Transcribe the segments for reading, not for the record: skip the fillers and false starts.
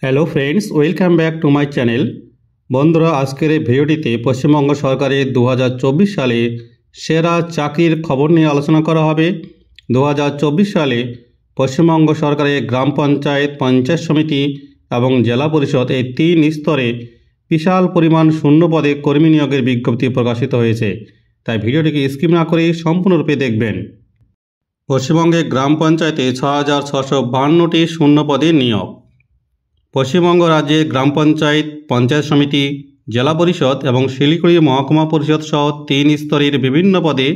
Hello friends, welcome back to my channel. বন্ধুরা, আজকের এই ভিডিওটিতে পশ্চিমবঙ্গ সরকারের 2024 সালে সেরা চাকরির খবর নিয়ে আলোচনা করা হবে। 2024 সালে পশ্চিমবঙ্গ সরকারের গ্রাম পঞ্চায়েত, পঞ্চায়েত সমিতি এবং জেলা পরিষদ এই 3 স্তরে বিশাল পরিমাণ শূন্য পদে কর্মী নিয়োগের বিজ্ঞপ্তি প্রকাশিত হয়েছে। তাই ভিডিওটিকে স্কিপ না করে সম্পূর্ণরূপে দেখবেন। পশ্চিমবঙ্গে গ্রাম পঞ্চায়েতে 6652টি শূন্য পদে নিয়োগ। পশ্চিমবঙ্গ রাজ্যে গ্রাম পঞ্চায়েত, পঞ্চায়েত সমিতি, জেলা পরিষদ এবং শিলিগুড়ি মহকুমা পরিষদ সহ 3 স্তরের বিভিন্ন পদে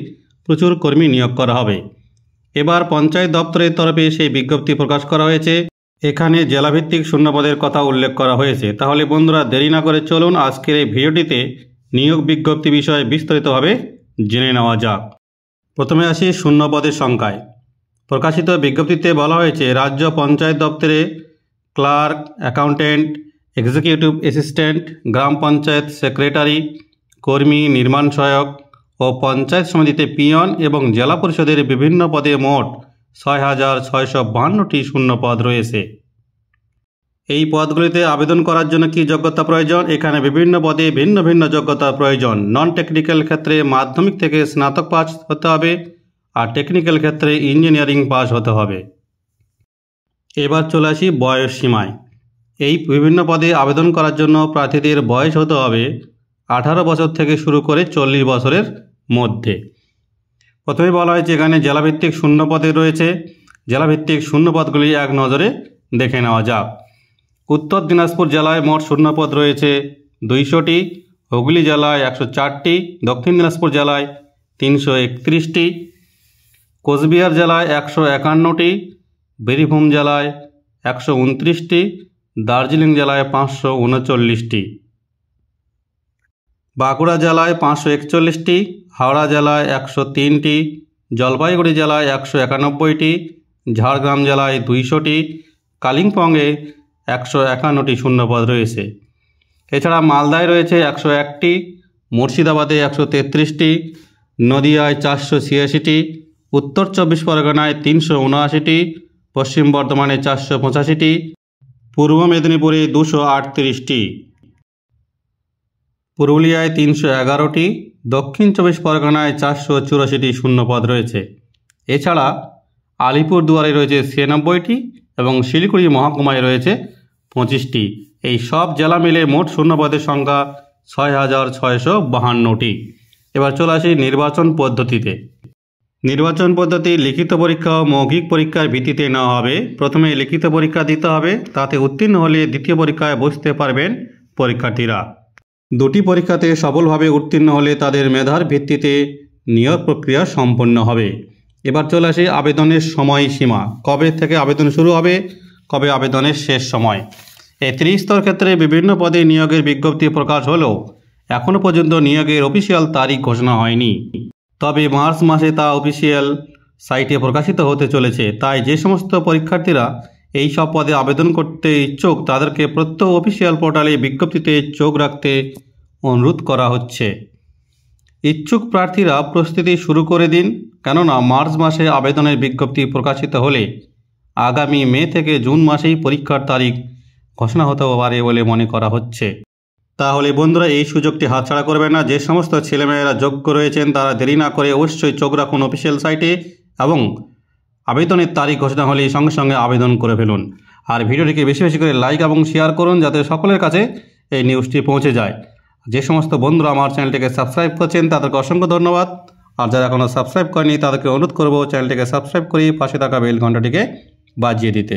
প্রচুর কর্মী নিয়োগ করা হবে। এবার পঞ্চায়েত দপ্তরের তরফে সেই বিজ্ঞপ্তি প্রকাশ করা হয়েছে। এখানে জেলাভিত্তিক শূন্য পদের কথা উল্লেখ করা হয়েছে। তাহলে বন্ধুরা, দেরি না করে চলুন আজকের এই ভিডিওটিতে নিয়োগ বিজ্ঞপ্তি বিষয়ে বিস্তারিতভাবে জেনে নেওয়া যাক। প্রথমে আসি শূন্য পদের সংখ্যায়। প্রকাশিত বিজ্ঞপ্তিতে বলা হয়েছে, রাজ্য পঞ্চায়েত দপ্তরে ক্লার্ক, অ্যাকাউন্টেন্ট, এক্সিকিউটিভ অ্যাসিস্ট্যান্ট, গ্রাম পঞ্চায়েত সেক্রেটারি, কর্মী, নির্মাণ সহায়ক ও পঞ্চায়েত সমিতিতে পিয়ন এবং জেলা পরিষদের বিভিন্ন পদে মোট 6652টি শূন্য পদ রয়েছে। এই পদগুলিতে আবেদন করার জন্য কি যোগ্যতা প্রয়োজন? এখানে বিভিন্ন পদে ভিন্ন ভিন্ন যোগ্যতা প্রয়োজন। নন টেকনিক্যাল ক্ষেত্রে মাধ্যমিক থেকে স্নাতক পাস হতে হবে, আর টেকনিক্যাল ক্ষেত্রে ইঞ্জিনিয়ারিং পাস হতে হবে। এবার চলে আসি বয়স সীমায়। এই বিভিন্ন পদে আবেদন করার জন্য প্রার্থীদের বয়স হতে হবে 18 বছর থেকে শুরু করে 40 বছরের মধ্যে। প্রথমে বলা হয়েছে, এখানে জেলাভিত্তিক শূন্য পদে রয়েছে। জেলাভিত্তিক শূন্য পদগুলি এক নজরে দেখে নেওয়া যাক। উত্তর দিনাজপুর জেলায় মোট শূন্য পদ রয়েছে 200টি, হুগলি জেলায় 104টি, দক্ষিণ দিনাজপুর জেলায় 331টি, কোচবিহার জেলায় 151টি, বীরভূম জেলায় 129টি, দার্জিলিং জেলায় 539টি, বাঁকুড়া জেলায় 541টি, হাওড়া জেলায় 103টি, জলপাইগুড়ি জেলায় 191টি, ঝাড়গ্রাম জেলায় 200টি, কালিম্পংয়ে 151টি শূন্যপদ রয়েছে। এছাড়া মালদায় রয়েছে 101টি, মুর্শিদাবাদে 133টি, নদিয়ায় 486টি, উত্তর 24 পরগনায় 379টি, পশ্চিম বর্ধমানে 485টি, পূর্ব মেদিনীপুরে 238টি, পুরুলিয়ায় 311টি, দক্ষিণ 24 পরগনায় 484টি শূন্যপদ রয়েছে। এছাড়া আলিপুরদুয়ারে রয়েছে 96টি এবং শিলিগুড়ি মহকুমায় রয়েছে 25টি। এই সব জেলা মিলে মোট শূন্যপদের সংখ্যা 6652টি। এবার চলে আসি নির্বাচন পদ্ধতিতে। নির্বাচন পদ্ধতি লিখিত পরীক্ষা ও মৌখিক পরীক্ষার ভিত্তিতে নেওয়া হবে। প্রথমে লিখিত পরীক্ষা দিতে হবে, তাতে উত্তীর্ণ হলে দ্বিতীয় পরীক্ষায় বসতে পারবেন পরীক্ষার্থীরা। দুটি পরীক্ষাতে সফলভাবে উত্তীর্ণ হলে তাদের মেধার ভিত্তিতে নিয়োগ প্রক্রিয়া সম্পন্ন হবে। এবার চলে আসি আবেদনের সময়সীমা। কবে থেকে আবেদন শুরু হবে, কবে আবেদনের শেষ সময়? এই 30 স্তর ক্ষেত্রে বিভিন্ন পদে নিয়োগের বিজ্ঞপ্তি প্রকাশ হলেও এখনও পর্যন্ত নিয়োগের অফিসিয়াল তারিখ ঘোষণা হয়নি। তবে মার্চ মাসে তা অফিসিয়াল সাইটে প্রকাশিত হতে চলেছে। তাই যে সমস্ত পরীক্ষার্থীরা এই সব পদে আবেদন করতে ইচ্ছুক তাদেরকে প্রত্যহ অফিসিয়াল পোর্টালে বিজ্ঞপ্তিতে চোখ রাখতে অনুরোধ করা হচ্ছে। ইচ্ছুক প্রার্থীরা প্রস্তুতি শুরু করে দিন, কেননা মার্চ মাসে আবেদনের বিজ্ঞপ্তি প্রকাশিত হলে আগামী মে থেকে জুন মাসেই পরীক্ষার তারিখ ঘোষণা হতে পারে বলে মনে করা হচ্ছে। তাহলে বন্ধুরা, এই সুযোগটি হাতছাড়া করবেন না। যে সমস্ত ছেলেমেয়েরা যোগ্য রয়েছেন তারা দেরি না করে অবশ্যই চোখ রাখুন অফিসিয়াল সাইটে এবং আবেদনের তারিখ ঘোষণা হলেই সঙ্গে সঙ্গে আবেদন করে ফেলুন। আর ভিডিওটিকে বেশি বেশি করে লাইক এবং শেয়ার করুন, যাতে সকলের কাছে এই নিউজটি পৌঁছে যায়। যে সমস্ত বন্ধুরা আমার চ্যানেলটিকে সাবস্ক্রাইব করছেন তাদেরকে অসংখ্য ধন্যবাদ। আর যারা এখনও সাবস্ক্রাইব করেনি তাদেরকে অনুরোধ করব চ্যানেলটিকে সাবস্ক্রাইব করে পাশে থাকা বেল ঘন্টাটিকে বাজিয়ে দিতে।